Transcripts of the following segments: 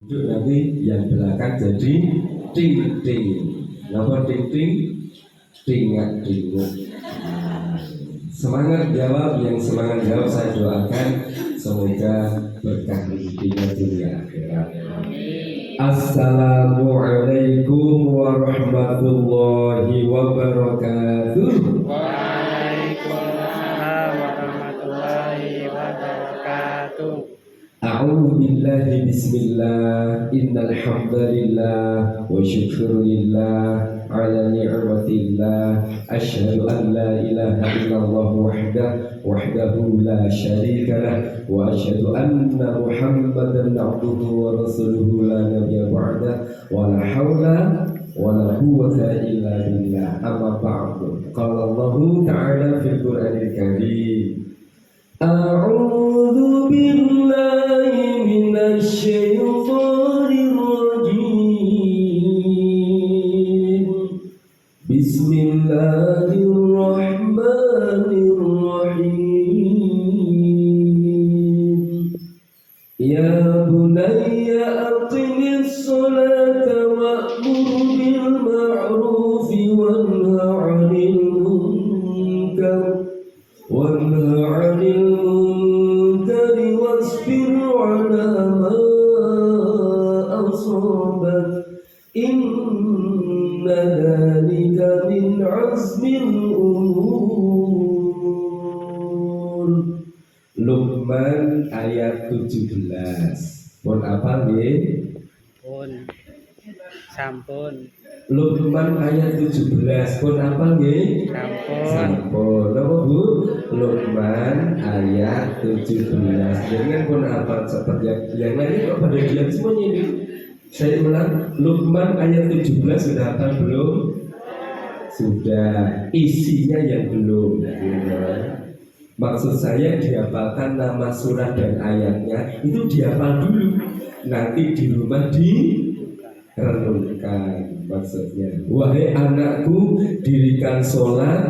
nanti yang belakang jadi ting ting. Napa ting ting? Tingat tingut. Semangat jawab, yang semangat jawab saya doakan semoga berkah rezekinya dunia akhirat. Assalamualaikum warahmatullahi wabarakatuh. Waalaikumsalam warahmatullahi wabarakatuh. A'udzu billahi bismillah innal hamdalillah wa syukrulillah ala ni'matillah asyhadu an la ilaha illallah wahdahu la syarika lah wa asyhadu anna muhammadan abduhu wa rasuluhu la nabiyya ba'da wa la haula wa la quwwata illa billah amma ba'du. Qala Allah ta'ala fil Qur'anil Karim, a'udzu billahi minasy syaithanir rajim. Bismillahirrahmanirrahim. Ya bunayya aqimis sholata wa'mur bil ma'ruf wanha 'anil munkar wasbir 'ala ma asabak inna dhalika min 'azmil umur. Luqman ayat 17. Pun apa nggih? Pun sampun. Luqman ayat 17. Pun apa nggih? Sampun. Napa Bu? Luqman ayat 17. Jangan pun apa seperti yang lain kok pada diam semuanya ini. Saya ulang, Luqman ayat 17 sudah hafal belum? Sudah. Isinya yang belum. Maksud saya dihafalkan nama surat dan ayatnya itu dihafal dulu. Nanti di rumah direnungkan. Maksudnya, wahai anakku, dirikan sholat,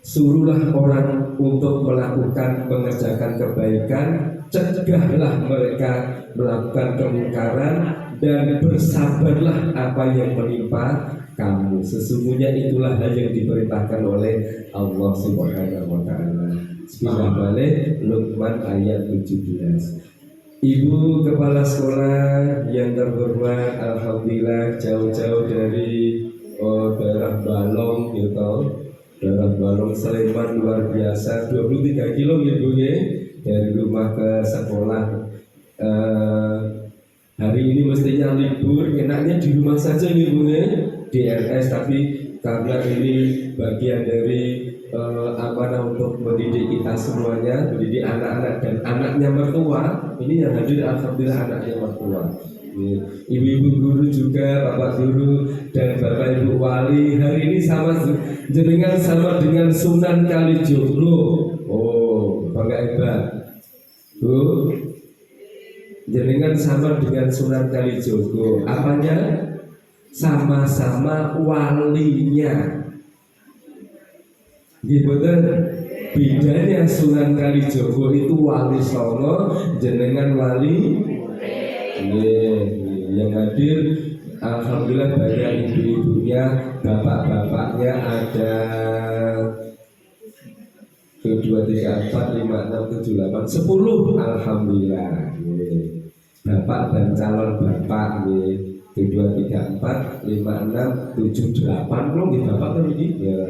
suruhlah orang untuk melakukan mengerjakan kebaikan, cegahlah mereka melakukan kemungkaran, dan bersabarlah apa yang menimpa kamu. Sesungguhnya itulah hal yang diperintahkan oleh Allah Subhanahu wa Ta'ala. Bismillahirrahmanirrahim. Luqman ayat 17. Ibu kepala sekolah yang terhormat, alhamdulillah jauh-jauh dari daerah Balong gitu. Daerah Balong Sleman luar biasa, 23 kilo ibu ya, dari rumah ke sekolah. Hari ini mestinya libur, enaknya di rumah saja nih Bu ya, di RS, tapi karena ini bagian dari amanah untuk mendidik kita semuanya, mendidik anak-anak dan anaknya mertua. Ini yang hadir alhamdulillah anaknya mertua. Ibu-ibu guru juga, bapak guru dan bapak ibu wali. Hari ini sama dengan Sunan Kalijogo. Oh, bangga hebat. Bu, jenengan sama dengan Sunan Kalijogo. Apanya? Sama-sama walinya. Gitu. Bedanya Sunan Kalijogo itu wali songo, jenengan wali. Yang hadir alhamdulillah banyak ibu-ibunya, bapak-bapaknya ada 1, 2, 3, 4, 5, 6, 7, 8, 10 alhamdulillah. Bapak dan calon bapak 1, 2, 3, 4, 5, 6, 7, 8 belum di bapak kan ini ya.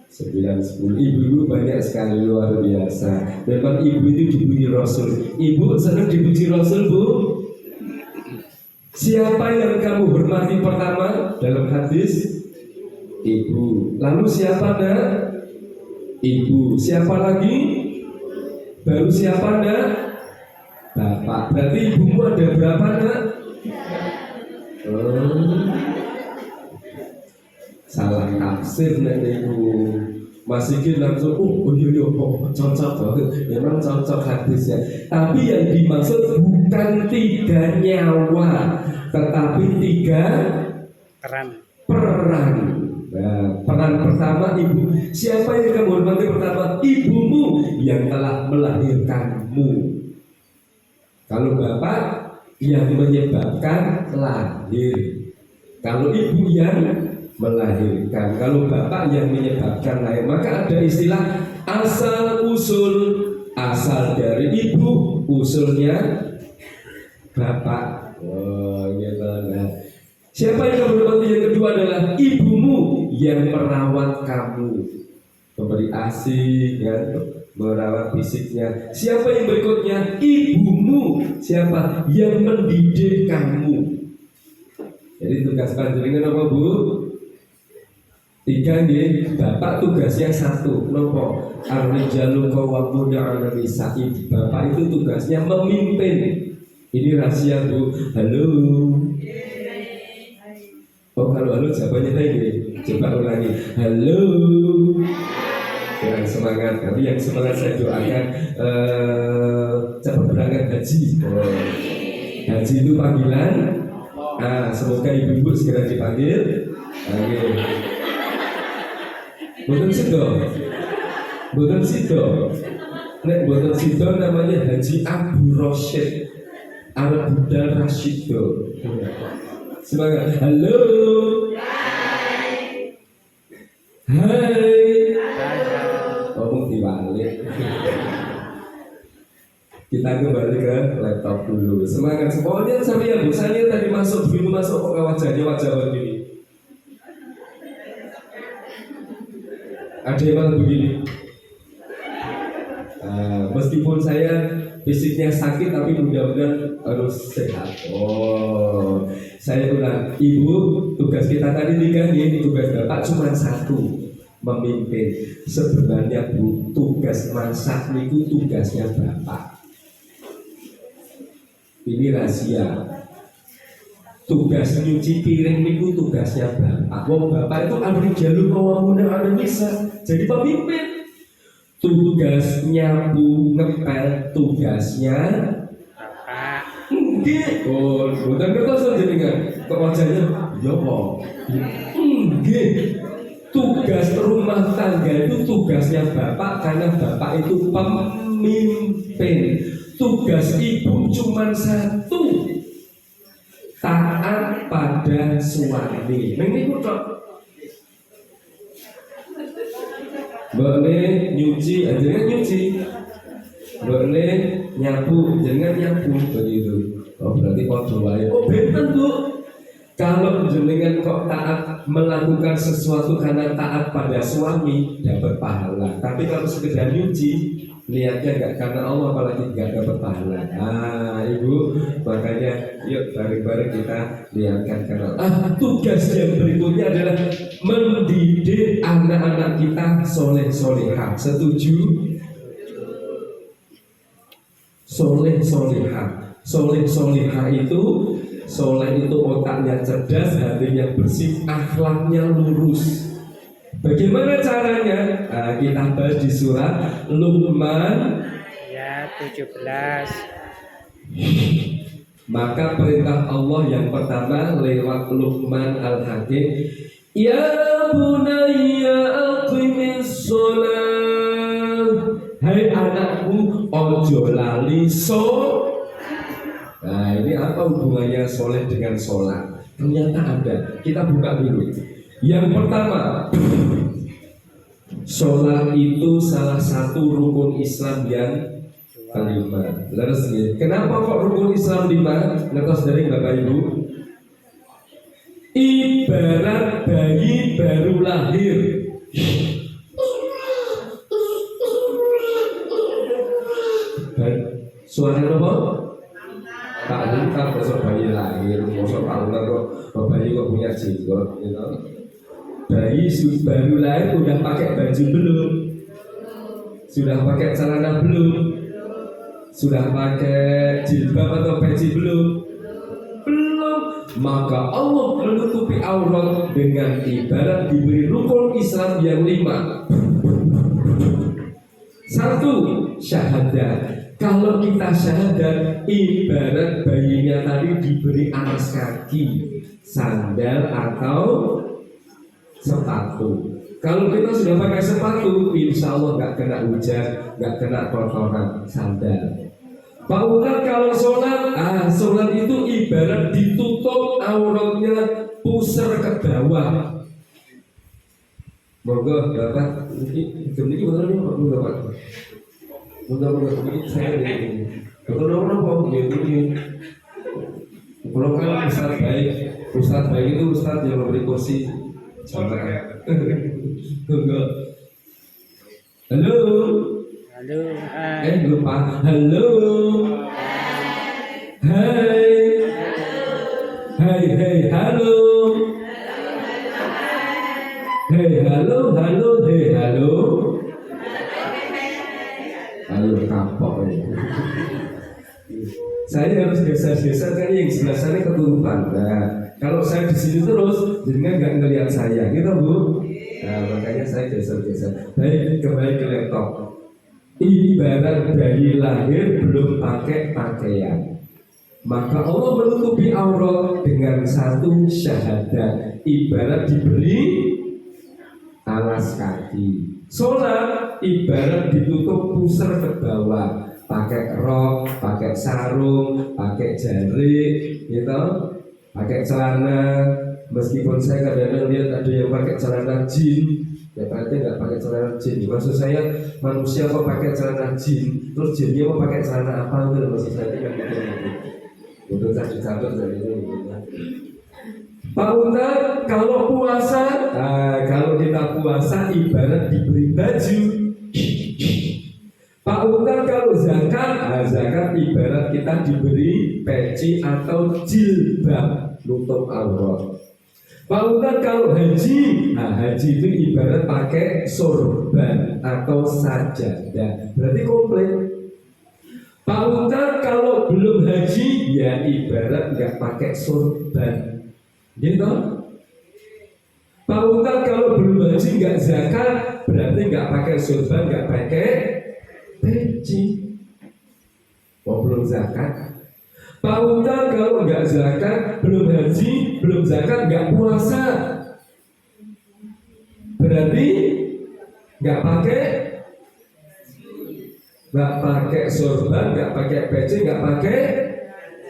9, 10. Ibu-ibu banyak sekali, luar biasa. Memang ibu itu dipuji Rasul. Ibu senang dipuji Rasul, Bu? Siapa yang kamu hormati pertama dalam hadis? Ibu. Lalu siapa nak? Ibu. Siapa lagi? Baru siapa nak? Bapak. Berarti ibumu ada berapa nak? Salah tafsir nek niku. Mas Sigit langsung iya cocok banget. Memang cocok hadisnya. Tapi yang dimaksud bukan 3 nyawa, tetapi 3 peran. Nah, peran pertama ibu. Siapa yang kamu hormati pertama? Ibumu yang telah melahirkanmu. Kalau bapak yang menyebabkan lahir. Kalau ibu yang melahirkan, kalau bapak yang menyebabkan lahir. Maka ada istilah asal usul, asal dari ibu, usulnya bapak. Oh, gitu. Nah, siapa yang menghormati? Yang kedua adalah ibumu yang merawat kamu, memberi ASI, ya, merawat fisiknya. Siapa yang berikutnya? Ibumu. Siapa? Yang mendidik kamu. Jadi tugas panjenengan apa, Bu? 3 nih. Bapak tugasnya 1. Nopo? Ar-rijalu qawwamuna 'ala nisa'i. Bapak itu tugasnya memimpin. Ini rahasia, Bu. Halo. Oh, halo jawabannya tadi. Coba ulangi. Halo. Kurang semangat. Tapi yang semangat saya doakan cepat berangkat haji. Oh. Haji itu panggilan. Semoga ibu-ibu segera dipanggil. Oke. Boten sido. Boten sido. Nek boten sido namanya Haji Abu Rosyid Al-Budal Rashido. Semangat. Halo. Hai. Ngomong diwalik. Kita kembali ke laptop dulu. Semangat semuanya sampai ya Bu. Saya tadi masuk begitu masuk kok wajahnya wajah begini. Ada yang malah begini. Meskipun saya fisiknya sakit tapi mudah-mudahan harus sehat. Oh, saya ulang. Ibu, tugas kita tadi 3 nih. Tugas bapak cuma 1, memimpin. Sebenarnya Bu, tugas masak itu tugasnya bapak. Ini rahasia. Tugas nyuci piring itu tugasnya bapak. Wong bapak itu ar-rijalu qawwamuna 'ala nisa. Jadi pemimpin. Tugas nyapu ngepel tugasnya bapak. nggih. Oh, boten kertas jenengan. Kok wajahnya ya apa? Nggih. Tugas rumah tangga itu tugasnya bapak karena bapak itu pemimpin. Tugas ibu cuma 1, taat pada suami. Ini kok boleh nyuci, jangan nyuci. Boleh nyapu, jangan nyapu. Begitu. Oh, berarti podo wae. Oh, benten Bu. Kalau jenengan kok taat melakukan sesuatu karena taat pada suami, dapat pahala. Tapi kalau sekedar nyuci, niatnya enggak karena Allah, apalagi enggak dapat pahala. Ibu, makanya yuk bareng-bareng kita niatkan karena Allah. Tugas yang berikutnya adalah mendidik anak-anak kita soleh-solehah. Setuju? Soleh-solehah. Soleh-solehah itu, soleh itu otaknya cerdas, hatinya bersih, akhlaknya lurus. Bagaimana caranya? Kita bahas di surat Luqman Ya 17. Maka perintah Allah yang pertama lewat Luqman Al-Hakim, ya bunayya aqimis sholat. Hai anakku, ojo lali sholat. Nah, ini apa hubungannya soleh dengan sholat? Ternyata ada. Kita buka dulu. Yang pertama, sholat itu salah satu rukun Islam yang kelima. Leres nih. Kenapa kok rukun Islam 5? Ngertos dari Bapak Ibu? Ibarat bayi baru lahir. Suara apa? Tak lengkap besok bayi lahir, besok tahunan kok bayi kok punya jenggot, gitu. Bayi baru lahir udah pakai baju belum? Sudah pakai celana belum? Sudah pakai jilbab atau peci belum? Belum. Maka Allah menutupi aurat dengan ibarat diberi rukun Islam yang 5. 1. Syahadat. Kalau kita syahadat, ibarat bayinya tadi diberi alas kaki, sandal atau sepatu. Kalau kita sudah pakai sepatu, insya Allah nggak kena hujan, nggak kena kotoran sandal. Pak Ustaz kalau sholat itu ibarat ditutup auratnya pusar ke bawah. Monggo Bapak, ini benar nih Pak Bapak. Monggo ini saya ini. Kalau orang ini, kalau kan Ustaz baik itu Ustaz yang memberi kursi. Monggo. Halo. Halo, hai. Lupa. Halo. Hai. Hai, halo. Hey, halo. Halo, kapok ya. Saya harus geser-geser kan yang sebelah sana ketutupan. Nah, kalau saya di sini terus, jadinya nggak ngelihat saya, gitu Bu. Nah, makanya saya geser-geser. Baik, kembali ke laptop. Ibarat bayi lahir belum pakai pakaian, maka Allah menutupi aurat dengan satu syahadat. Ibarat diberi alas kaki. Sholat ibarat ditutup pusar ke bawah, pakai rok, pakai sarung, pakai jari, gitu, pakai celana. Meskipun saya kadang-kadang lihat ada yang pakai celana jin, ya berarti nggak pakai celana jin. Maksud saya manusia kok pakai celana jin, terus jinnya mau pakai celana apa? Itu maksud saya kan gitu. Betul saya dicatat dari itu. Pak Ustaz, kalau puasa, kalau kita puasa ibarat diberi baju. Pak Ustaz, kalau zakat ibarat kita diberi peci atau jilbab nutup aurat. Pak Ustaz, kalau haji, haji itu ibarat pakai sorban atau sajadah, berarti komplit. Pak Ustaz, kalau belum haji, ya ibarat nggak pakai sorban. Gitu. Pak Ustaz, kalau belum haji nggak zakat, berarti nggak pakai sorban, nggak pakai peci. Mau belum zakat? Pak Ustaz, kalau nggak zakat, belum haji, belum zakat, nggak puasa, berarti nggak pakai sorban, nggak pakai peci, nggak pakai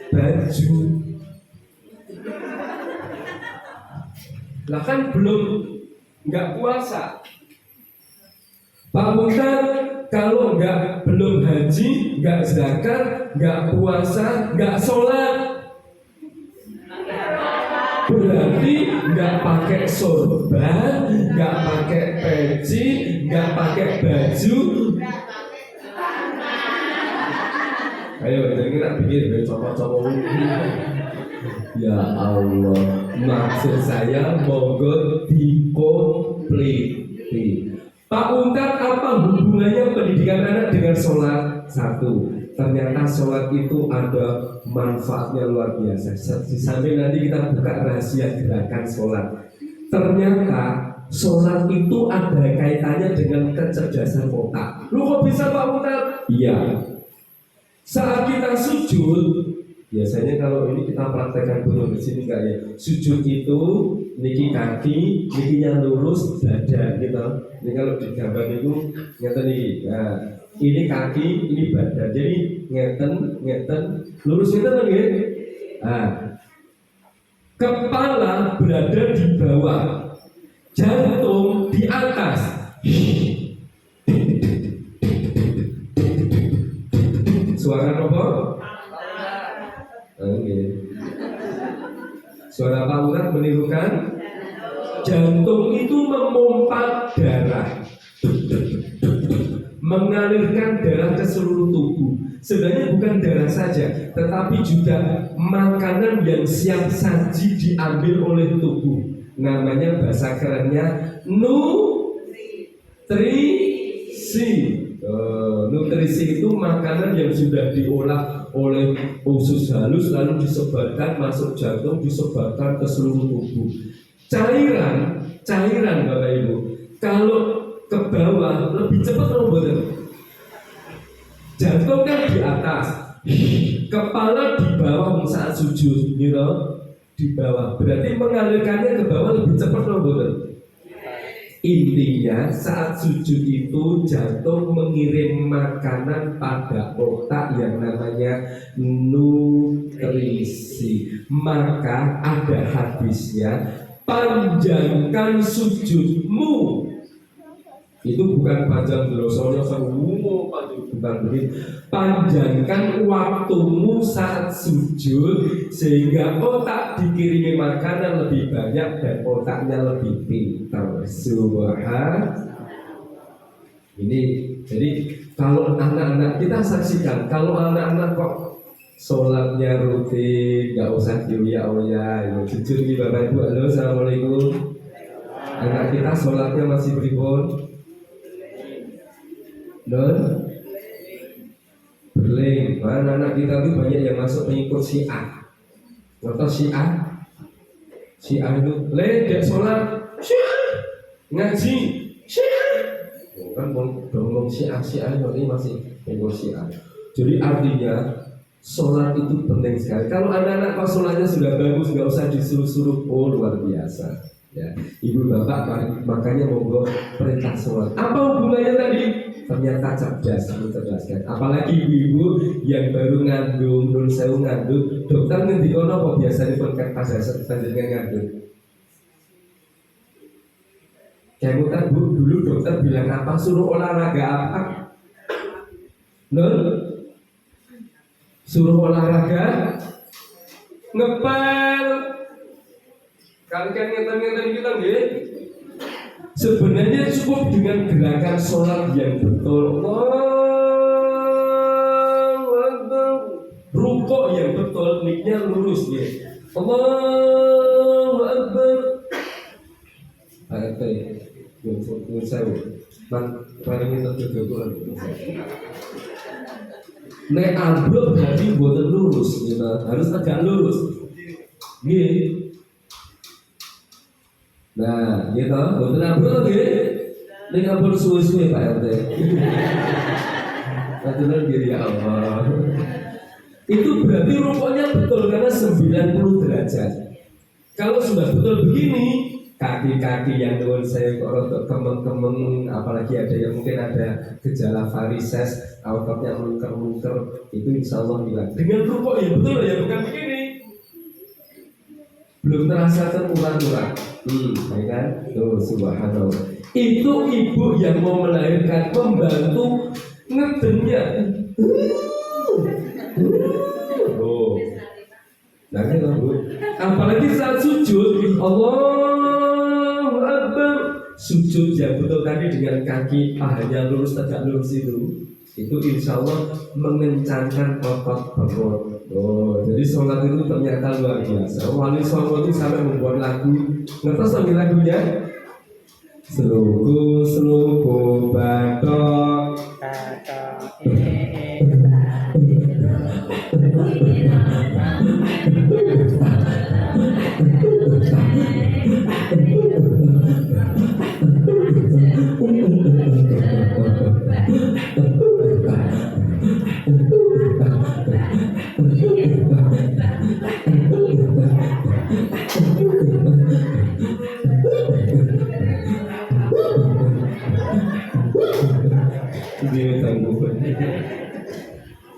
baju. Lah kan nggak puasa. Pak Ustaz, kalau belum haji, nggak zakat, nggak puasa, nggak sholat, berarti nggak pakai sorban, nggak pakai peci, nggak pakai baju. Ayo, jadi kita bikin copot-copot. Ya Allah, maksud saya monggo dikompleti. Pak Ustaz, apa hubungannya pendidikan anak dengan sholat? Satu, ternyata sholat itu ada manfaatnya luar biasa. Di samping nanti kita buka rahasia gerakan sholat. Ternyata sholat itu ada kaitannya dengan kecerdasan otak. Lu kok bisa Pak Ustaz? Iya. Saat kita sujud, biasanya kalau ini kita praktekkan dulu di sini enggak ya. Sujud itu niki kaki, nikinya lurus, dada gitu. Ini kalau di gambar itu ngeten nih. Nah, ini kaki, ini badan. Jadi ngeten, lurus itu kan ya. Nah, kepala berada di bawah, jantung di atas. Suara apa? Okay. Suara Pak Ustaz menirukan jantung itu memompa darah, mengalirkan darah ke seluruh tubuh. Sebenarnya bukan darah saja, tetapi juga makanan yang siap saji diambil oleh tubuh. Namanya bahasa kerennya nutrisi. Nutrisi itu makanan yang sudah diolah oleh usus halus lalu disebarkan masuk jantung, disebarkan ke seluruh tubuh. Cairan Bapak Ibu, kalau ke bawah lebih cepat betul. Jantung kan di atas, kepala di bawah saat sujud, di bawah. Berarti mengalirkannya ke bawah lebih cepat betul. Intinya saat sujud itu jantung mengirim makanan pada otak yang namanya nutrisi. Maka ada hadisnya, panjangkan sujudmu. Itu bukan panjang dosonya bukan begitu. Panjangkan waktumu saat sujud sehingga otak dikirimi makanan lebih banyak dan otaknya lebih pintar. Subhan. Ini jadi kalau anak-anak kita saksikan, kalau anak-anak kok sholatnya rutin, nggak usah dioya-oya, jujur nih Bapak Ibu. Halo, assalamualaikum. Anak kita sholatnya masih beribun. Dan berling, anak-anak kita itu banyak yang masuk pengikut Syiah. Atau Syiah itu ledek sholat Syiah, ngaji Syiah. Kan ngomong Syiah ini masih pengikut Syiah. Jadi artinya sholat itu penting sekali. Kalau anak-anak pas sholatnya sudah bagus, nggak usah disuruh-suruh. Oh, luar biasa. Ya, ibu bapak makanya monggo perintah sholat. Apa hubungannya tadi? Ternyata cerdas, mencerdaskan. Apalagi ibu-ibu yang baru ngandung, nun sewu ngandung, dokter ngendikono apa biasanya pun pas panjenengan ngandung. Kamu kan dulu dokter bilang apa? Suruh olahraga apa? Nun? Suruh olahraga ngepel. Kalian ngeten-ngeten kita nggih. Sebenarnya cukup dengan gerakan sholat yang betul. Allahu Akbar. Rukuk yang betul, niknya lurus ya. Allahu Akbar. Ayat yang saya paling terjadi. Nek ambruk berarti buatan lurus, gitu. Harus tegak lurus. Gini. Nah, gitu, buatan ambruk lagi. Nek ambruk suwe-suwe Pak RT. Aturan diri ya Allah. Itu berarti rukuknya betul karena 90 derajat. Kalau sudah betul begini, kaki-kaki yang nuwun saya kok rotok kemeng-kemeng, apalagi ada yang mungkin ada gejala varises, ototnya mungker-mungker, itu insya Allah hilang. Dengan rukuk yang betul ya, bukan begini. Belum terasa terkurang-kurang. Ya kan? Tuh, subhanallah. Itu ibu yang mau melahirkan membantu ngedennya. Oh. Nah, ini Bu. Apalagi saat sujud, Allahu Akbar. Sujud yang betul tadi dengan kaki pahanya lurus tegak lurus itu insya Allah mengencangkan otot perut. Oh, jadi sholat itu ternyata luar biasa. Wali Songo itu sampai membuat lagu. Ngertos lagi lagunya? Seluku batok.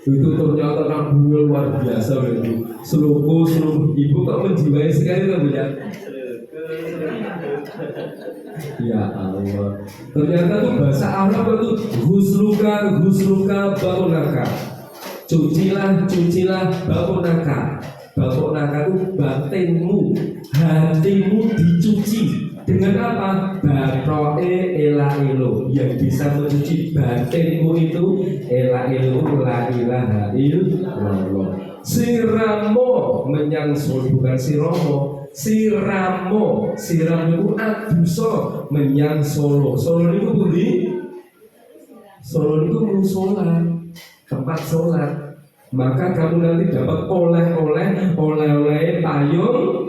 Itu ternyata kabul luar biasa itu. Seluruh ibu kok menjiwai sekali kan ya? Ya Allah. Ternyata tuh bahasa Arab itu husluka bakunaka. Cucilah bakunaka. Bakunaka itu batinmu, hatimu dicuci. Dengan apa? Baroe elailo, yang bisa mencuci batinmu itu elailo la ilaha illallah. Siramo menyangsul, bukan siromo. Siram itu aduso menyang Solo. Solo itu budi. Solo itu musola, tempat sholat. Maka kamu nanti dapat oleh-oleh payung.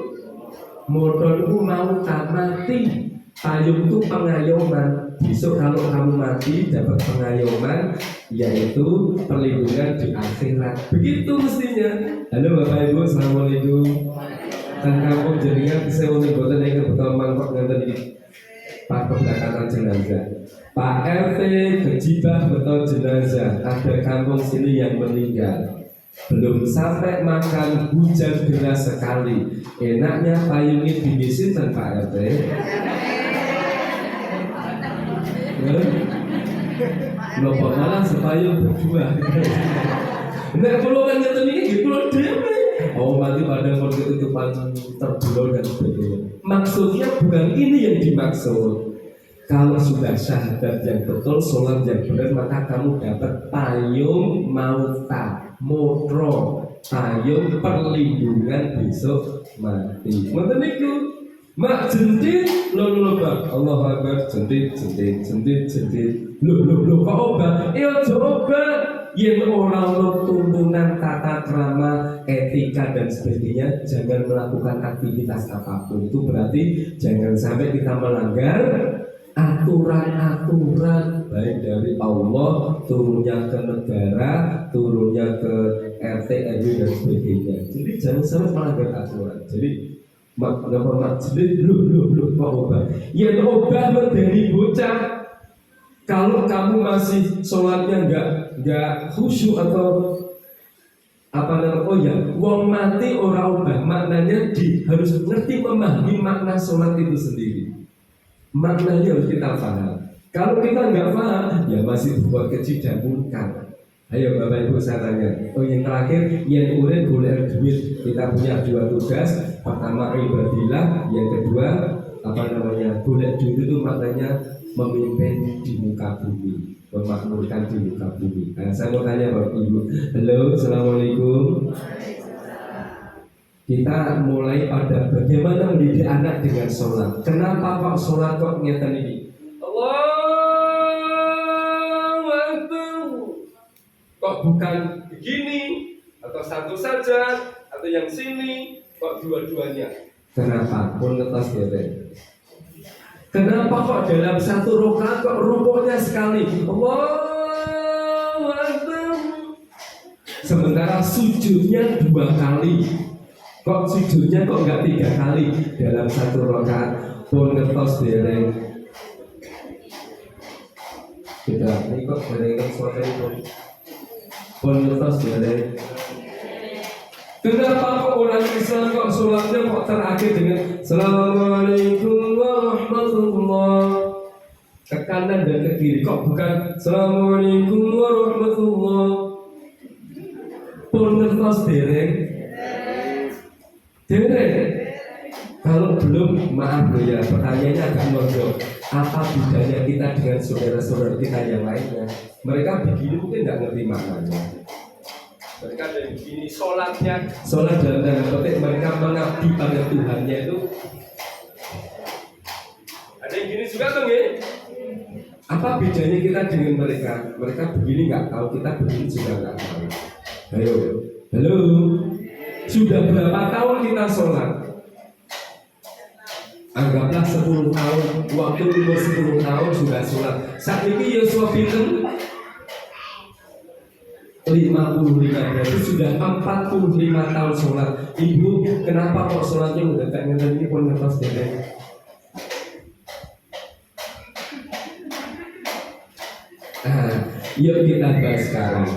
Motor itu mau tak mati. Payung itu pengayoman. Besok kalau kamu mati dapat pengayoman, yaitu perlindungan di akhirat. Begitu mestinya. Halo Bapak Ibu, assalamualaikum. Dan kamu jadinya bisa untuk boten yang betul mangkok ngeten iki. Pak keberangkatan jenazah. Pak RT kejibah betul jenazah. Ada kampung sini yang meninggal. Belum sampai makan hujan deras sekali. Enaknya payungnya dibisin dan Pak RT. Nopo malah sepayung berdua. Nek kula kan ngeten iki kula dhewe. Oh mati pada ketutupan terbelah dan sebagainya. Maksudnya bukan ini yang dimaksud. Kalau sudah syahadat yang betul, sholat yang benar, maka kamu dapat payung mauta, motro, payung perlindungan besok mati. Ngoten niku. Mak jentit lho Pak. Allahu Akbar jentit. Lho kok obat? Ya coba yen ora ono tuntunan tata krama, etika dan sebagainya, jangan melakukan aktivitas apapun. Itu berarti jangan sampai kita melanggar aturan-aturan baik dari Allah, turunnya ke negara, turunnya ke RT, RW dan sebagainya. Jadi jangan sampai melanggar aturan. Jadi mak jadi lu kok obah? Ya obah dari bocah. Kalau kamu masih sholatnya nggak khusyuk atau apa namanya? Oh ya, wong mati ora obah. Maknanya harus ngerti memahami makna sholat itu sendiri. Maknanya harus kita paham. Kalau kita nggak paham, ya masih buat kecil dan mungkar. Ayo Bapak Ibu saya tanya. Oh yang terakhir, yang urip golek duit. Kita punya dua tugas. Pertama ibadillah, yang kedua apa namanya? Golek duit itu maknanya memimpin di muka bumi, memakmurkan di muka bumi. Nah, saya mau tanya Bapak Ibu. Halo, assalamualaikum. Kita mulai pada bagaimana mendidik anak dengan sholat. Kenapa kok sholat kok ngeten ini? Kok bukan begini atau satu saja atau yang sini, kok dua-duanya? Kenapa? Pun ngetos ya. Kenapa kok dalam satu rakaat kok rukuknya sekali? Allahu Akbar. Sementara sujudnya 2 kali. Kok sujudnya kok enggak 3 kali dalam satu rakaat? Pun ngetos dereng. Tidak, ini kok dereng suara itu. Penutas dari kenapa kok orang Islam kok sholatnya kok terakhir dengan Assalamualaikum warahmatullah ke kanan dan ke kiri, kok bukan Assalamualaikum warahmatullah? Penutas dereng. Kalau belum, maaf loh ya, pertanyaannya agak mondok. Apa bedanya kita dengan saudara-saudara kita yang lainnya? Mereka begini mungkin nggak ngerti maknanya. Mereka ada yang begini sholat dalam tanda petik mereka mengabdi pada Tuhannya itu. Ada yang gini juga tuh ya? Apa bedanya kita dengan mereka? Mereka begini nggak tahu, kita begini juga nggak tahu. Halo, sudah berapa tahun kita sholat? Anggaplah 10 tahun, waktu umur 10 tahun sudah sholat. Saat ini Yosua pinten 55, berarti sudah 45 tahun sholat. Ibu, kenapa kok sholatnya udah kayak ngeten ini pun ngetos deh? Yuk kita bahas sekarang.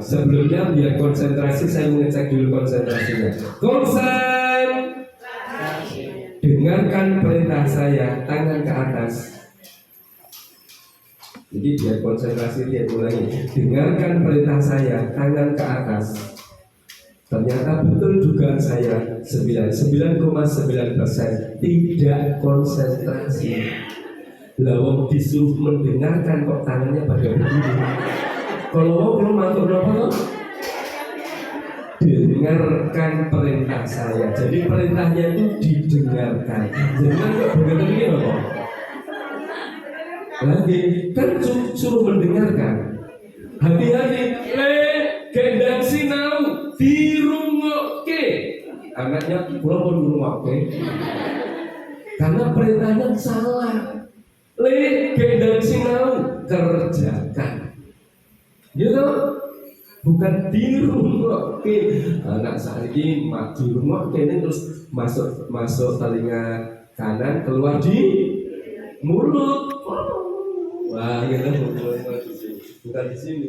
Sebelumnya biar konsentrasi, saya mengecek dulu konsentrasinya. Dengarkan perintah saya, tangan ke atas. Jadi biar konsentrasi dia ulangi. Dengarkan perintah saya, tangan ke atas. Ternyata betul dugaan saya 99,9% tidak konsentrasi. Lawang disuruh mendengarkan kok tangannya pada begini. Kalau mantuk apa? Dengarkan perintah saya. Jadi perintahnya itu didengarkan. Jangan kok begitu begini loh. Lagi kan suruh mendengarkan. Hati-hati. Gendang sinau dirungokke. Anaknya pulau pun dirungokke. Karena perintahnya salah. Gendang sinau kerjakan. Gitu. Bukan dirungokke. Anak saat ini dirungokke ini terus masuk telinga kanan, keluar di mulut. Wah, kita bukan di sini.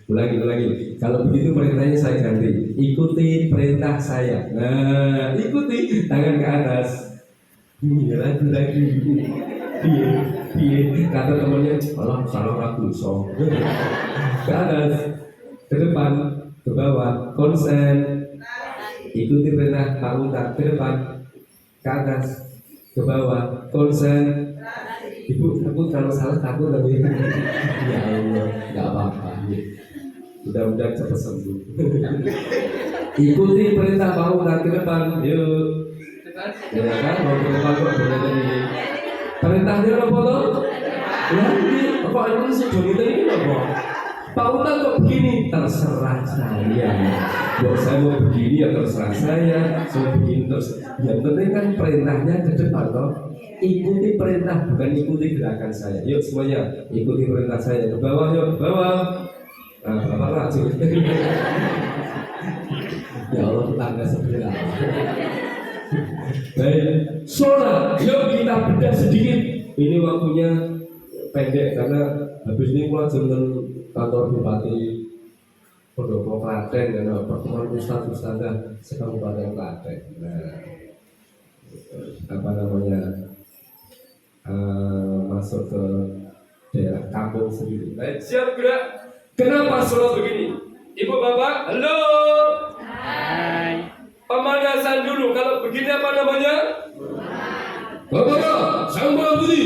Ulangi. Kalau begitu perintahnya saya ganti. Ikuti perintah saya. Nah, ikuti tangan ke atas. Lagi. Piye. Kata temannya, "Alah, salah aku so." Ke atas, ke depan, ke bawah, konsen. Ikuti perintah Pak Ustaz, ke depan, ke atas, ke bawah, konsen. Ibu, aku kalau salah takut tapi ya Allah, nggak apa-apa. Mudah-mudahan cepat sembuh. Ikuti perintah Pak Ustaz, ke depan, yuk. Ya kan, mau ke depan kok boleh ini. Perintahnya apa toh? Lagi, apa ini sih bonita ini apa? Pak Ustaz kok begini? Terserah saya. Kalau saya mau begini ya terserah saya. Saya begini terus. Yang penting kan perintahnya ke depan toh. Ikuti perintah, bukan ikuti gerakan saya. Yuk semuanya, ikuti perintah saya. Ke bawah yuk, ke bawah. Nah, bapak racun. Ya Allah, tetangga sebelah. Baik, sholat. Yuk kita bedah sedikit. Ini waktunya pendek karena habis ini gua dengan kantor Bupati Pendopo Klaten dan pertemuan Ustadz-Ustadzah sekabupaten Klaten. Nah, apa namanya masuk ke daerah kampung sendiri. Baik, siap gerak. Kenapa sholat begini? Ibu bapak, halo. Hai. Pemanasan dulu. Kalau begini apa namanya? Bapak, sambal budi.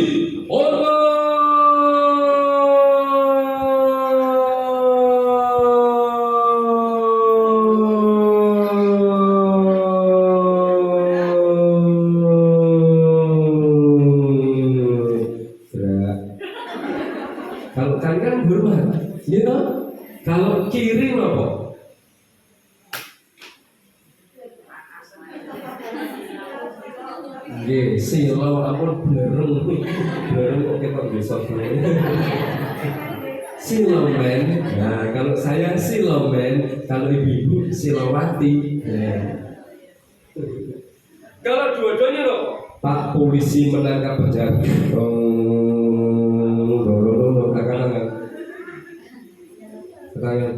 Kalau kanan kan hormat, gitu. Kalau kiri apa? Nggih, silau ampun blereng kok ketok besok. Silomen. Nah, kalau saya silomen, kalau ibu-ibu silawati. Nah. Kalau dua-duanya loh, Pak polisi menangkap penjahat. Tangan.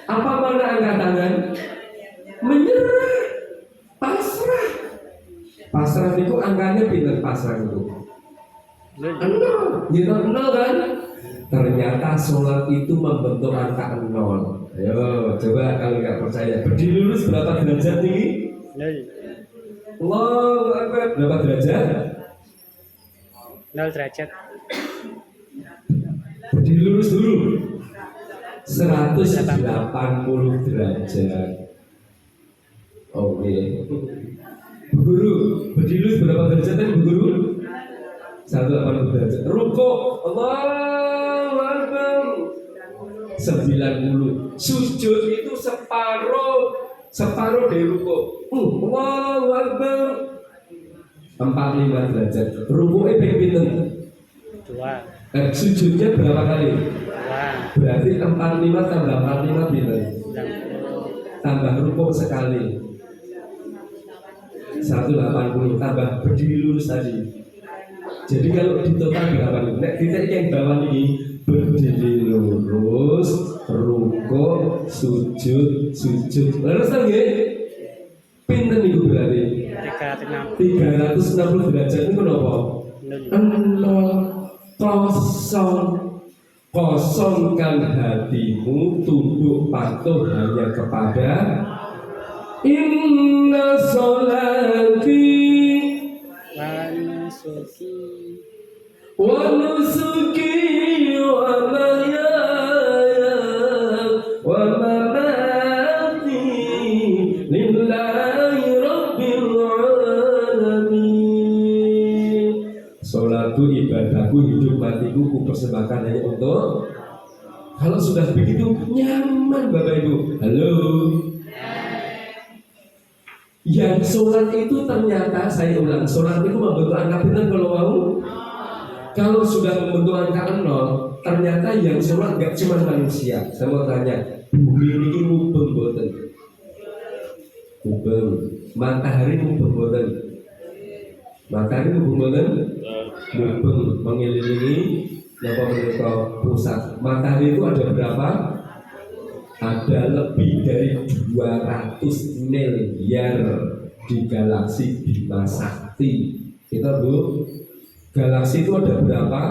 Apa mana angkat tangan? Menyerah, pasrah. Pasrah itu angkanya pinter pasrah itu. Nol kan? Ternyata sholat itu membentuk angka 0. Ayo, coba kalau nggak percaya. Berdiri lurus berapa derajat tinggi? 0. Allahu Akbar. Berapa derajat? 0 derajat. Berdiri lurus dulu. 180 derajat. Oke. Bu Guru, berdiri lurus berapa derajat tadi Bu Guru? 180 derajat. Rukuk, Allahu Akbar. 90. Sujud itu separuh dari rukuk. Allahu Akbar. 45 derajat. Rukuknya ping pinten? 2. Sujudnya berapa kali? 2. Berarti 45 tambah 45 pinten? 60. Tambah rukuk sekali 180 tambah berdiri lurus tadi. Jadi kalau di total berapa nih? Nek titik yang bawah ini berdiri lurus, rukuk, sujud. Lurus lagi? Pinten itu berarti? 360 derajat itu kenapa? 0 kosong. Kosongkan hatimu, tunduk patuh hanya kepada Inna sholati wa nusuki wa mahyaya wa mamati lillahi rabbil alamin. Sholatku, ibadahku, hidup matiku ku persembahkan hanya untuk. Kalau sudah begitu nyaman Bapak Ibu. Halo. Yang sholat itu ternyata, saya ulang, sholat itu membentuk angka benar kalau mau. Kalau sudah membentuk angka 0, ternyata yang sholat gak cuma manusia. Saya mau tanya, bumi ini mubeng boten? Mubeng. Matahari mubeng boten. Matahari mubeng boten. Mubeng mengelilingi napa menika pusat. Matahari itu ada berapa? Ada lebih dari 200 miliar di galaksi Bima Sakti. Kita Bu, galaksi itu ada berapa?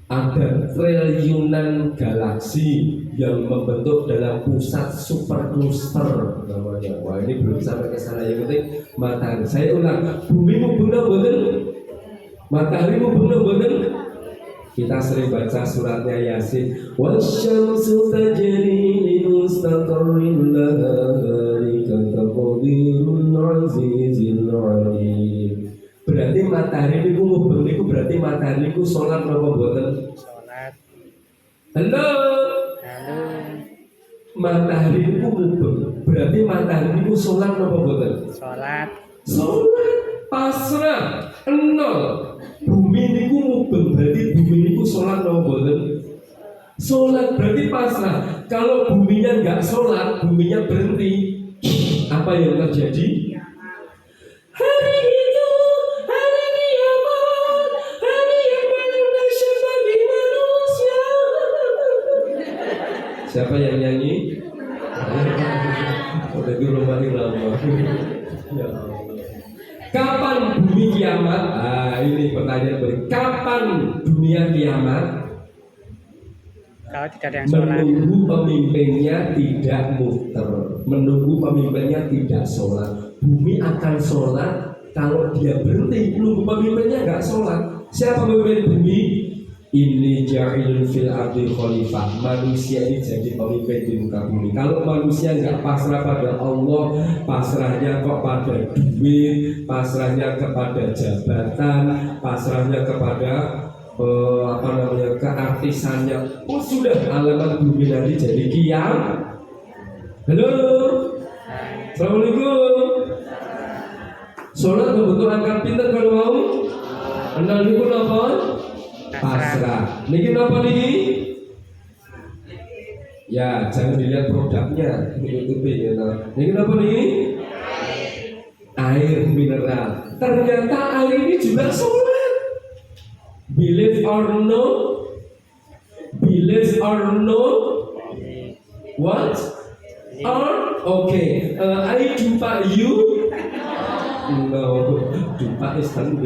Ada triliunan galaksi yang membentuk dalam pusat super cluster namanya. Wah, ini belum sampai ke sana. Yang penting matahari. Saya ulang, bumi mubeng boten? Matahari mubeng boten? Kita sering baca suratnya Yasin. Wasyamsu tajri li mustaqarrin laha dzalika taqdirul azizil alim. Berarti matahari niku mubeng niku berarti matahari niku salat napa mboten? Salat. Halo. Halo. Matahari niku mubeng. Berarti matahari niku salat napa mboten? Salat. Salat pasrah nol. Bumi niku mubeng, berarti bumi niku sholat napa mboten? Sholat berarti pasrah. Kalau buminya nggak sholat, buminya berhenti. Apa yang terjadi? Hari itu hari kiamat, hari yang paling dahsyat bagi manusia. Siapa yang nyanyi? Udah di rumah lama. Ya Allah. Kapan bumi kiamat? Ah, ini pertanyaan berikut. Kapan dunia kiamat? Kalau tidak ada yang sholat. Menunggu pemimpinnya tidak muter, menunggu pemimpinnya tidak sholat. Bumi akan sholat kalau dia berhenti. Menunggu pemimpinnya nggak sholat. Siapa pemimpin bumi? Ini ja'ilun fil ardi khalifah. Manusia ini jadi pemimpin di muka bumi. Kalau manusia nggak pasrah pada Allah, pasrahnya kok pada duit, pasrahnya kepada jabatan, pasrahnya kepada keartisannya. Oh sudah, alamat bumi nanti jadi kiam. Halo, assalamualaikum. Sholat membentuk angkat pintar kalau mau. Anda niku apa? Pasrah. Niki apa niki? Ya, jangan dilihat produknya, tutupi ya. Niki apa niki? Air mineral. Ternyata air ini juga sholat. Believe or no? Believe or no? What? Or okay. I jumpa you. No, jumpa Islam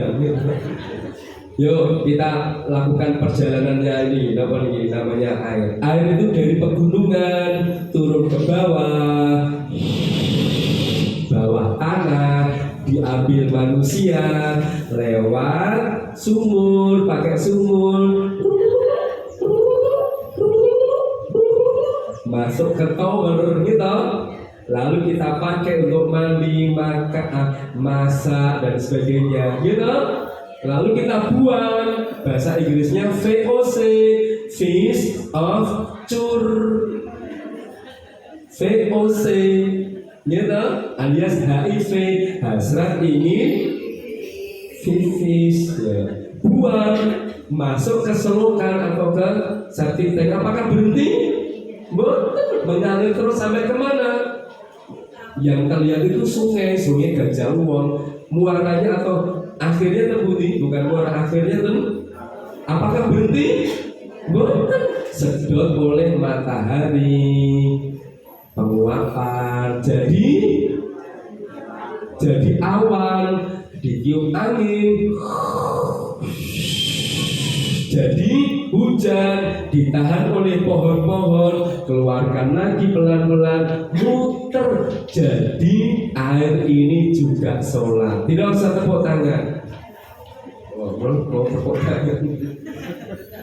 Yuk kita lakukan perjalanannya ini. Namanya air. Air itu dari pegunungan turun ke bawah, bawah tanah, diambil manusia lewat sumur, pakai sumur, masuk ke tower gitu. Lalu kita pakai untuk mandi, makan, masak dan sebagainya, gitu. Lalu kita buang, bahasa Inggrisnya VOC, Fish of Cur, VOC, gitu, alias HIV, hasrat ingin fish, ya. Buang, masuk ke selokan atau ke septic tank. Apakah berhenti? Betul, mengalir terus sampai kemana? Yang terlihat itu sungai Gajah Wong. Muaranya atau akhirnya terbukti, bukan muara akhirnya apakah berhenti? Betul, sedot oleh matahari, penguapan, jadi awan, ditiup angin, jadi hujan, ditahan oleh pohon-pohon, keluarkan lagi pelan-pelan, muter. Jadi air ini juga sholat. Tidak usah tepuk tangan. Mau tepuk tangan.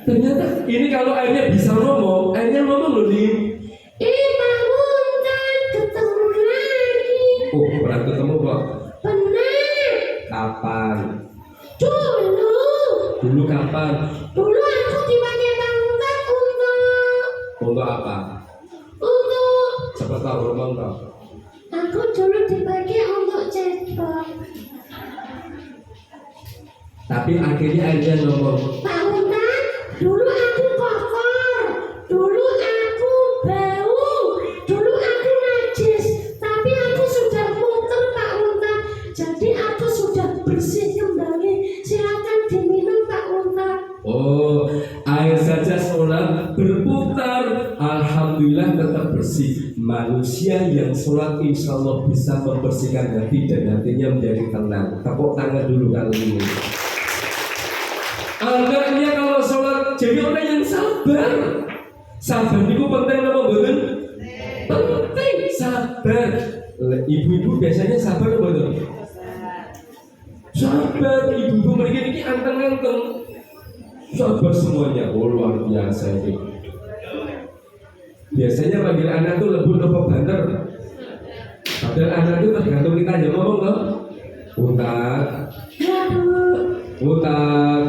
Ternyata ini kalau airnya bisa ngomong, airnya ngomong loh nih. Bangunkan, ketemu lagi. Oh, pernah ketemu kok. Benar. Kapan? Dulu kapan? Dulu aku dipakai bangunkan Untuk apa? Untuk Siapa tahu ngomong kok. Aku dulu dipakai untuk cebok. Tapi akhirnya airnya ngomong. Bangunkan, dulu aku kotor, dulu aku bau, dulu aku najis, tapi aku kamar, alhamdulillah tetap bersih. Manusia yang sholat insya Allah bisa membersihkan hati dan hatinya menjadi tenang. Tepuk tangan dulu kali ini. Anaknya kalau sholat jadi orang yang sabar. Sabar itu penting apa betul? Penting sabar. Ibu-ibu biasanya sabar apa betul? Sabar, ibu-ibu mereka ini anteng-anteng. Sabar semuanya, oh luar biasa itu. Biasanya panggil anak tuh lembut apa banter. Padahal anak itu tergantung kita aja ngomong loh. Utak, Ya, Bu. utak,